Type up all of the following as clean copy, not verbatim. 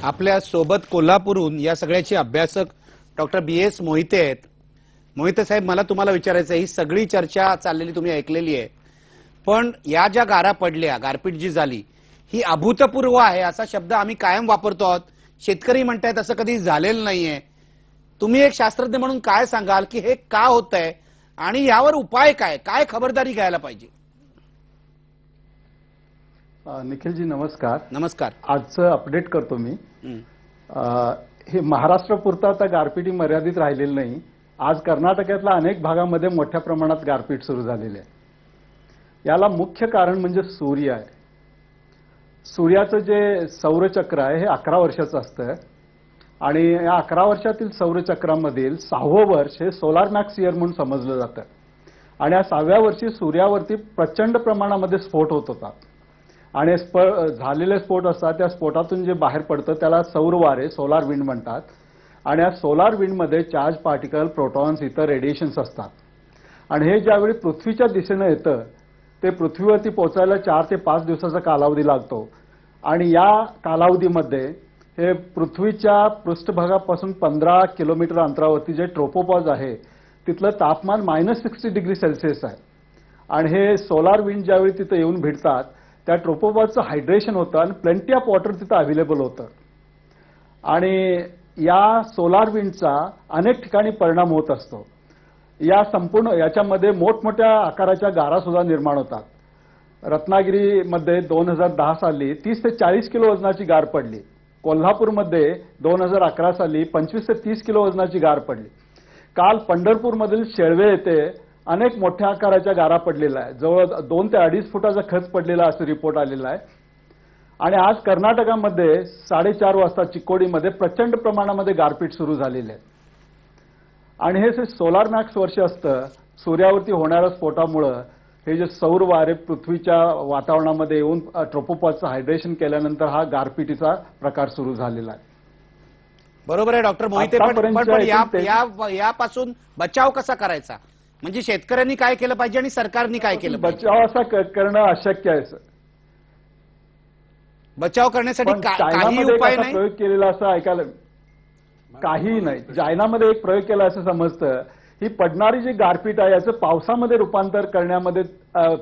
आपल्या सोबत कोल्हापूरहून या सगळ्याचे अभ्यासक डॉक्टर BS मोहिते आहेत. मोहिते साहेब, मला तुम्हाला विचारायचं आहे, ही सगळी चर्चा चाललेली तुम्ही ऐकलेली आहे, पण या ज्या गारा पडल्या, गारपीट जी झाली, ही अभूतपूर्व आहे असा शब्द आम्ही कायम वापरतो आहोत. शेतकरी म्हणतायत असं कधी झालेलं नाहीये. तुम्ही एक शास्त्रज्ञ म्हणून काय सांगाल की हे का होतंय आणि यावर उपाय काय, काय खबरदारी घ्यायला पाहिजे? निखिलजी नमस्कार. नमस्कार. आजचं अपडेट करतो मी. हे महाराष्ट्रापुरतं आता गारपिटी मर्यादित राहिलेली नाही. आज कर्नाटकातल्या अनेक भागामध्ये मोठ्या प्रमाणात गारपीट सुरू झालेली आहे. याला मुख्य कारण म्हणजे सूर्य आहे. सूर्याचं जे सौरचक्र आहे हे 11 वर्षाचं असतं आणि या 11 वर्षातील सौरचक्रामधील 6वं वर्ष हे सोलार मॅक्स इयर म्हणून समजलं जातं आणि या 6व्या वर्षी सूर्यावरती प्रचंड प्रमाणामध्ये स्फोट होत होतात आणि झालेले स्फोट असतात. त्या स्फोटातून जे बाहेर पडतं त्याला सौर वारे, सोलार विंड म्हणतात आणि या सोलार विंडमध्ये चार्ज पार्टिकल, प्रोटॉन्स, इतर रेडिएशन्स असतात आणि हे ज्यावेळी पृथ्वीच्या दिशेनं येतं ते पृथ्वीवरती पोहोचायला 4 ते 5 दिवसाचा कालावधी लागतो आणि या कालावधीमध्ये हे पृथ्वीच्या पृष्ठभागापासून 15 किलोमीटर अंतरावरती जे ट्रोपोपॉज आहे तिथलं तापमान -60 डिग्री सेल्सिअस आहे आणि हे सोलार विंड ज्यावेळी तिथं येऊन भिडतात त्या ट्रोपोपॉजचं हायड्रेशन होतं आणि प्लेंटी ऑफ वॉटर तिथं अवेलेबल होतं आणि या सोलार विंडचा अनेक ठिकाणी परिणाम होत असतो. या संपूर्ण याच्यामध्ये मोठमोठ्या आकाराच्या गारा सुद्धा निर्माण होतात. रत्नागिरीमध्ये 2010 साली 30 ते 40 किलो वजनाची गार पडली. कोल्हापूरमध्ये 2011 साली 25 ते 30 किलो वजनाची गार पडली. काल पंढरपूरमधील शेळवे येथे अनेक मोठ्या आकाराच्या गारा पडलेल्या आहे. जवळ 2 ते 2.5 फुटाचा खच पडलेला असं रिपोर्ट आलेला आहे आणि आज कर्नाटकामध्ये 4:30 वाजता चिक्कोडीमध्ये प्रचंड प्रमाणामध्ये गारपीट सुरू झालेली आहे आणि हे सोलार मॅक्स वर्ष असतं. सूर्यावरती होणाऱ्या स्फोटामुळं हे जे सौर वारे पृथ्वीच्या वातावरणामध्ये येऊन ट्रोपोपॉजचं हायड्रेशन केल्यानंतर हा गारपिटीचा प्रकार सुरू झालेला आहे. बरोबर आहे डॉक्टर मोहिते, पण यापासून बचाव कसा करायचा, म्हणजे शेतकऱ्यांनी काय केलं पाहिजे आणि सरकारने काय केलं पाहिजे? बचाव असा करणं अशक्य आहे. बचाव करण्यासाठी काही उपाय नाही. प्रयोग केलेला असं ऐकायला काही नाही. चायनामध्ये एक प्रयोग केला असं समजतं. ही पडणारी जी गारपीट आहे याचं पावसामध्ये रूपांतर करण्यामध्ये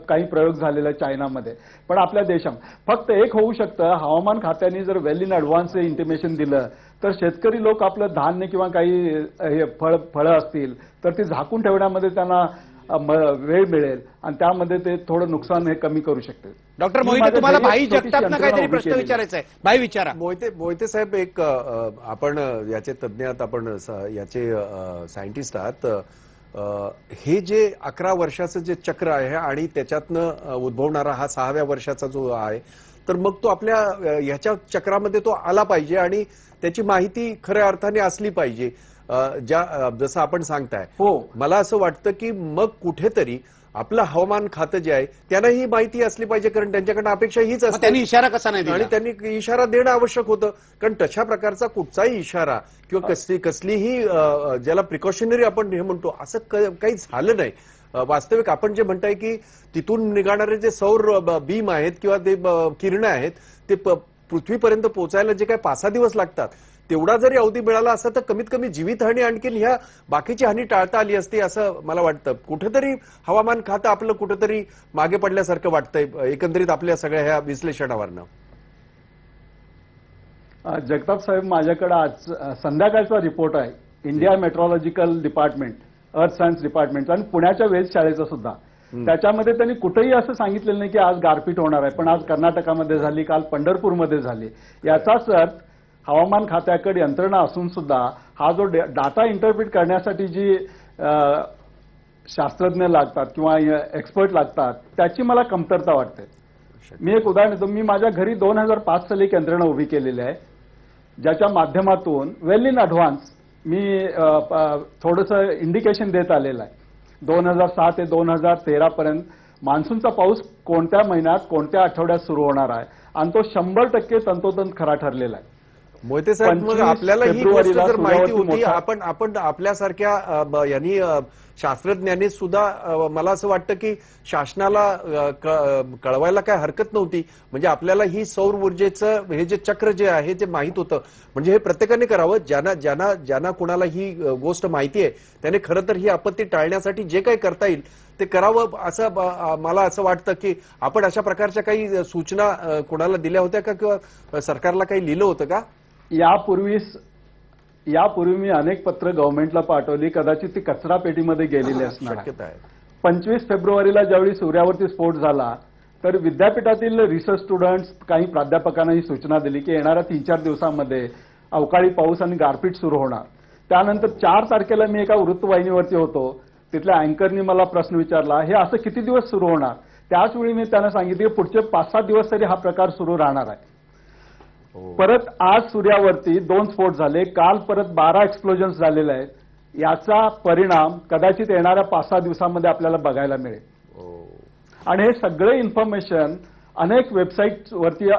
काही प्रयोग झालेला आहे चायनामध्ये. पण आपल्या देशात फक्त एक होऊ शकतं, हवामान खात्याने जर वेल इन ॲडव्हान्स इंटिमेशन दिलं तर शेतकरी लोक आपलं धान्य किंवा काही फळं असतील तर ती झाकून ठेवण्यामध्ये त्यांना वेळ मिळेल आणि त्यामध्ये ते थोडं नुकसान हे कमी करू शकते. डॉक्टर मोहिते, तुम्हाला भाई जगतापना काहीतरी प्रश्न विचारायचा आहे. भाई विचारा. मोहिते साहेब, एक आपण याचे तज्ज्ञ आहात, आपण याचे सायंटिस्ट आहात. हे जे 11 वर्षाचं जे चक्र आहे आणि त्याच्यातनं उद्भवणारा हा 6व्या वर्षाचा जो आहे, तर मग तो आपल्या ह्याच्या चक्रामध्ये तो आला पाहिजे आणि त्याची माहिती खऱ्या अर्थाने असली पाहिजे. जसं आपण सांगताय, हो, मला असं वाटतं की मग कुठेतरी आपलं हवामान खातं जे आहे त्यांना ही माहिती असली पाहिजे, कारण त्यांच्याकडनं अपेक्षा हीच असते. त्यांनी इशारा कसा नाही आणि त्यांनी इशारा देणं आवश्यक होतं, कारण तशा प्रकारचा कुठचाही इशारा किंवा कसलीही ज्याला प्रिकॉशनरी आपण हे म्हणतो असं काही झालं नाही. वास्तविक आपण जे म्हणताय की तिथून निघणारे जे सौर बीम आहेत किंवा ते किरणं आहेत ते पृथ्वीपर्यंत पोहोचायला जे काही 5-6 दिवस लागतात तेवढा जरी अवधी मिळाला असता तर कमीत कमी जीवितहानी आणखीन ह्या बाकीची हानी टाळता आली असती असं मला वाटतं. कुठेतरी हवामान खातं आपलं कुठेतरी मागे पडल्यासारखं वाटतंय एकंदरीत आपल्या सगळ्या ह्या विश्लेषणावरनं. जगताप साहेब, माझ्याकडे आज संध्याकाळचा रिपोर्ट आहे India meteorological department, earth science department आणि पुण्याच्या वेधशाळेचा सुद्धा. त्याच्यामध्ये त्यांनी कुठेही असं सांगितलेलं नाही की आज गारपीट होणार आहे, पण आज कर्नाटकामध्ये झाली, काल पंढरपूरमध्ये झाली. याचाच अर्थ हवामान खात्याकडे यंत्रणा असून सुद्धा हा जो डाटा इंटरप्रिट करण्यासाठी जी शास्त्रज्ञ लागतात किंवा एक्सपर्ट लागतात त्याची मला कमतरता वाटते. मी एक उदाहरण देतो. मी माझ्या घरी 2005 साली एक यंत्रणा उभी केलेली आहे ज्याच्या माध्यमातून वेल इन ॲडव्हान्स मी थोडंसं इंडिकेशन देत आलेलं आहे. 2007 ते 2013 पर्यंत मान्सूनचा पाऊस कोणत्या महिन्यात कोणत्या आठवड्यात सुरू होणार आहे आणि तो 100% तंतोतंत खरा ठरलेला आहे. मोहिते साहेब, मग 25 आपल्याला ही गोष्ट फेब्रुवारीला जर माहिती सूर्यावरती होती, मोठा- आपण आपल्यासारख्या यांनी शास्त्रज्ञांनी सुद्धा मला असं वाटतं की शासनाला कळवायला काय हरकत नव्हती. म्हणजे आपल्याला ही सौर ऊर्जेचं हे जे चक्र जे आहे ते माहित होतं. म्हणजे हे प्रत्येकाने करावं, ज्यांना कुणाला ही गोष्ट माहिती आहे त्याने खरं तर ही आपत्ती टाळण्यासाठी जे काही करता येईल ते करावं, असं मला असं वाटतं. की आपण अशा प्रकारच्या काही सूचना कुणाला दिल्या होत्या का, किंवा सरकारला काही लिहिलं होतं का? यापूर्वी मी अनेक पत्र गव्हर्नमेंटला पाठवली, कदाचित ती कचरा पेटीमध्ये गेलेली असणार आहे. शक्यता आहे. 25 फेब्रुवारीला ज्यावेळी सूर्यावरती स्फोट झाला तर विद्यापीठातील रिसर्च स्टुडंट्स, काही प्राध्यापकांना ही सूचना दिली की येणाऱ्या 3-4 दिवसांमध्ये अवकाळी पाऊस आणि गारपीट सुरू होणार. त्यानंतर 4 तारखेला मी एका वृत्तवाहिनीवरती होतो, तिथल्या अँकरनी मला प्रश्न विचारला, हे असं किती दिवस सुरू होणार? त्याचवेळी मी त्यांना सांगितले की पुढचे 5-7 दिवस तरी हा प्रकार सुरू राहणार आहे. परत आज सूर्यावरती 2 स्फोट झाले, काल परत 12 एक्सप्लोजन्स झालेले आहेत. याचा परिणाम कदाचित येणाऱ्या 5-6 दिवसांमध्ये आपल्याला बघायला मिळेल. आणि हे सगळे इन्फॉर्मेशन अनेक वेबसाईट वरती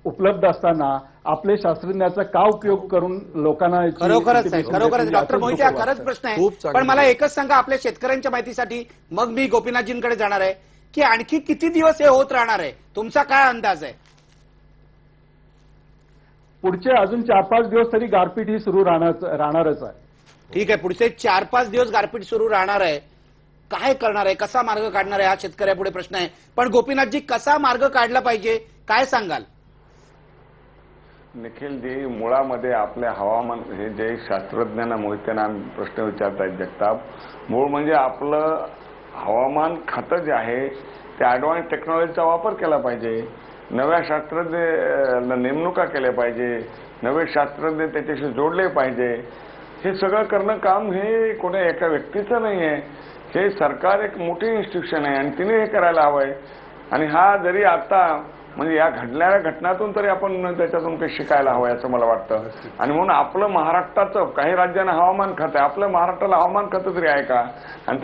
उपलब्ध असताना आपले शास्त्रज्ञाचा का उपयोग करून लोकांना खरोखरच आहे, खरोखरच डॉक्टर मोहिते, हा खरंच प्रश्न खूप आहे. चांगलं पण मला एकच सांगा आपल्या शेतकऱ्यांच्या माहितीसाठी, मग मी गोपीनाथजींकडे जाणार आहे, की आणखी किती दिवस हे होत राहणार आहे? तुमचा काय अंदाज आहे? पुढचे अजून 4-5 दिवस तरी गारपीट ही सुरू राहणारच आहे. ठीक आहे, पुढचे 4-5 दिवस गारपीट सुरू राहणार आहे. काय करणार आहे, कसा मार्ग काढणार आहे, हा शेतकऱ्यापुढे प्रश्न आहे. पण गोपीनाथजी, कसा मार्ग काढला पाहिजे, काय सांगाल? निखिलजी, मुळामध्ये आपल्या हवामान, हे जे शास्त्रज्ञांना मोहित्यांना प्रश्न विचारतायत जगताप, मूळ म्हणजे आपलं हवामान खातं जे आहे ते ॲडव्हान्स टेक्नॉलॉजीचा वापर केला पाहिजे. नव्या शास्त्रज्ञ नेमणुका केल्या पाहिजे, नवे शास्त्रज्ञ त्याच्याशी जोडले पाहिजे. हे सगळं करणं काम हे कोण्या एका व्यक्तीचं नाही आहे, हे सरकार एक मोठी इन्स्टिट्यूशन आहे आणि तिने हे करायला हवंय. आणि हा जरी आता म्हणजे या घडणाऱ्या घटनातून तरी आपण त्याच्यातून काही शिकायला हवं असं मला वाटतं. आणि म्हणून आपलं महाराष्ट्राचं, काही राज्यांना हवामान खातं आहे, आपलं महाराष्ट्राला हवामान खातं तरी आहे का? आणि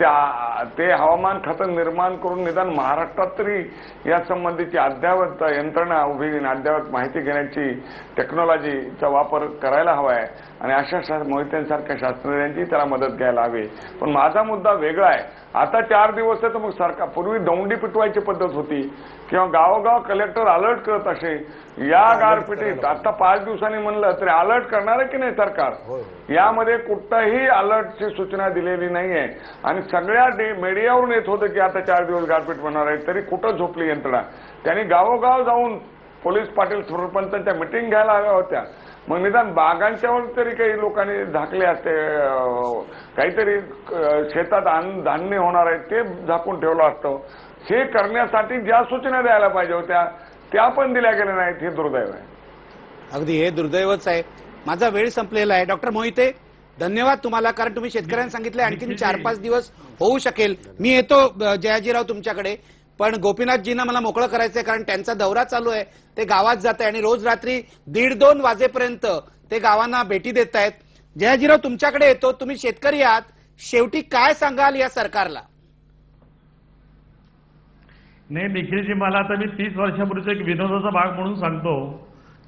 ते हवामान खातं निर्माण करून निदान महाराष्ट्रात तरी या संबंधीची अद्ययावत यंत्रणा उभी, अद्ययावत माहिती घेण्याची टेक्नॉलॉजीचा वापर करायला हवा आहे. आणि अशा मोहित्यांसारख्या शास्त्रज्ञांची त्याला मदत घ्यायला हवी. पण माझा मुद्दा वेगळा आहे. आता 4 दिवस आहे तर मग सरकार, पूर्वी दौंडी पिटवायची पद्धत होती किंवा गावोगाव कलेक्टर अलर्ट करत असे. या गारपिटीत आता 5 दिवसांनी म्हणलं तरी अलर्ट करणार आहे की नाही सरकार? यामध्ये कुठंही अलर्टची सूचना दिलेली नाहीये. आणि सगळ्या मीडियावरून येत होतं की आता 4 दिवस गारपीट होणार आहे, तरी कुठं झोपली यंत्रणा? त्यांनी गावोगाव जाऊन पोलीस पाटील सरपंचांच्या मिटिंग घ्यायला हव्या होत्या. मग निदान बागांच्यावर तरी काही लोकांनी झाकले असते, काहीतरी शेतात धान्य होणार आहे ते झाकून ठेवलं असतं. हे करण्यासाठी ज्या सूचना द्यायला पाहिजे होत्या त्या पण दिल्या गेल्या नाहीत. हे दुर्दैव आहे. अगदी हे दुर्दैवच आहे. माझा वेळ संपलेला आहे. डॉक्टर मोहिते, धन्यवाद तुम्हाला, कारण तुम्ही शेतकऱ्यांना सांगितलं आणखी 4-5 दिवस होऊ शकेल. मी येतो जयाजीराव तुमच्याकडे, पण गोपीनाथजींना मला मोकळं करायचंय, कारण त्यांचा दौरा चालू आहे. ते गावात जात आहे आणि रोज रात्री 1:30-2 वाजेपर्यंत ते गावांना भेटी देत आहेत. जयाजीराव तुमच्याकडे येतो, तुम्ही शेतकरी आहात, शेवटी काय सांगाल या सरकारला? नाही निखिलजी, मला आता मी 30 वर्षापूर्वीचा एक विनोदाचा भाग म्हणून सांगतो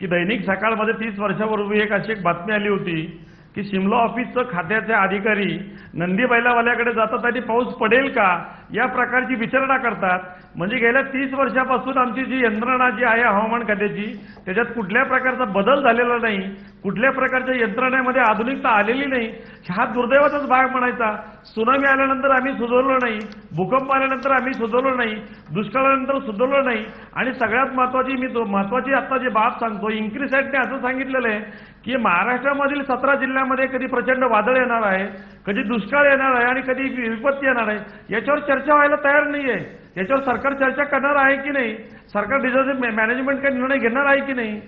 की दैनिक सकाळमध्ये 30 वर्षापूर्वी अशी एक बातमी आली होती की शिमला ऑफिसचं खात्याचे अधिकारी नंदी बैलावाल्याकडे जातात आणि पाऊस पडेल का या प्रकारची विचारणा करतात. म्हणजे गेल्या 30 वर्षापासून आमची जी यंत्रणा जी आहे हवामान खात्याची, त्याच्यात कुठल्या प्रकारचा बदल झालेला नाही, कुठल्या प्रकारच्या यंत्रणेमध्ये आधुनिकता आलेली नाही. हा दुर्दैवाचाच भाग म्हणायचा. सुनामी आल्यानंतर आम्ही सुधारलो नाही, भूकंप आल्यानंतर आम्ही सुधारलो नाही, दुष्काळानंतर सुधारलो नाही. आणि सगळ्यात महत्वाची आता जे बाब सांगतो, इन्क्रिसॅटने असं सांगितलेलं आहे की महाराष्ट्रामधील 17 जिल्ह्यामध्ये कधी प्रचंड वादळ येणार आहे, कधी दुष्काळ येणार आहे आणि कधी विपत्ती येणार आहे. याच्यावर चर्चा व्हायला तयार नाहीये. याच्यावर सरकार चर्चा करणार आहे की नाही? सरकार डिझास्टर मॅनेजमेंट काही निर्णय घेणार आहे की नाही?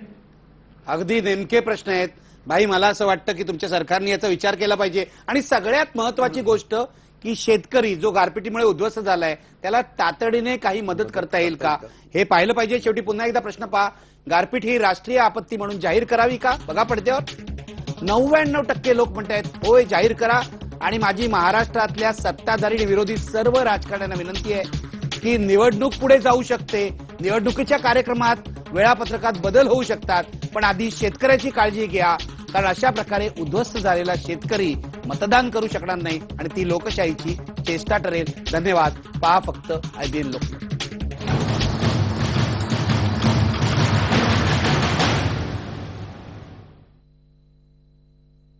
अगदी नेमके प्रश्न आहेत भाई. मला असं वाटतं की तुमच्या सरकारने याचा विचार केला पाहिजे. आणि सगळ्यात महत्वाची गोष्ट की शेतकरी जो गारपिटीमुळे उद्ध्वस्त झालाय त्याला तातडीने काही मदत करता येईल का हे पाहिलं पाहिजे. शेवटी पुन्हा एकदा प्रश्न पहा, गारपीट ही राष्ट्रीय आपत्ती म्हणून जाहीर करावी का? बघा पडद्यावर 99% लोक म्हणतायत होय जाहीर करा. आणि माझी महाराष्ट्रातल्या सत्ताधारी आणि विरोधी सर्व राजकारण्यांना विनंती आहे की निवडणूक पुढे जाऊ शकते, निवडणुकीच्या कार्यक्रमात वेळापत्रकात बदल होऊ शकतात, पण आधी शेतकऱ्याची काळजी घ्या, कारण अशा प्रकारे उद्ध्वस्त झालेला शेतकरी मतदान करू शकणार नाही आणि ती लोकशाहीची चेष्टा ठरेल. धन्यवाद. पहा फक्त IBN लोकमत.